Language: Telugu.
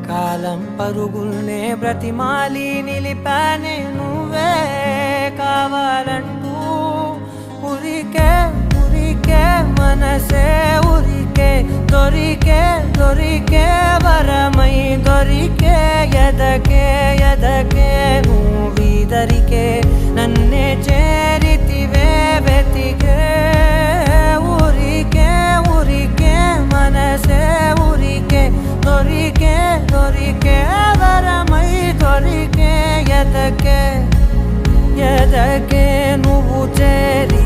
కాలం పరుగుల్నే బ్రతిమాలి నిలిపానే నువ్వే కావాలంటూ ఉరికే ఉరికే మనసే ఉరికే దొరికే వరమై దొరికే ఎదకే నువ్వీదరికే నన్నే చేరితివే వెతికే ఉరికే మనసే ఉరికే దొరికే వరమై దొరికే ఎదకే నువ్వు చేరి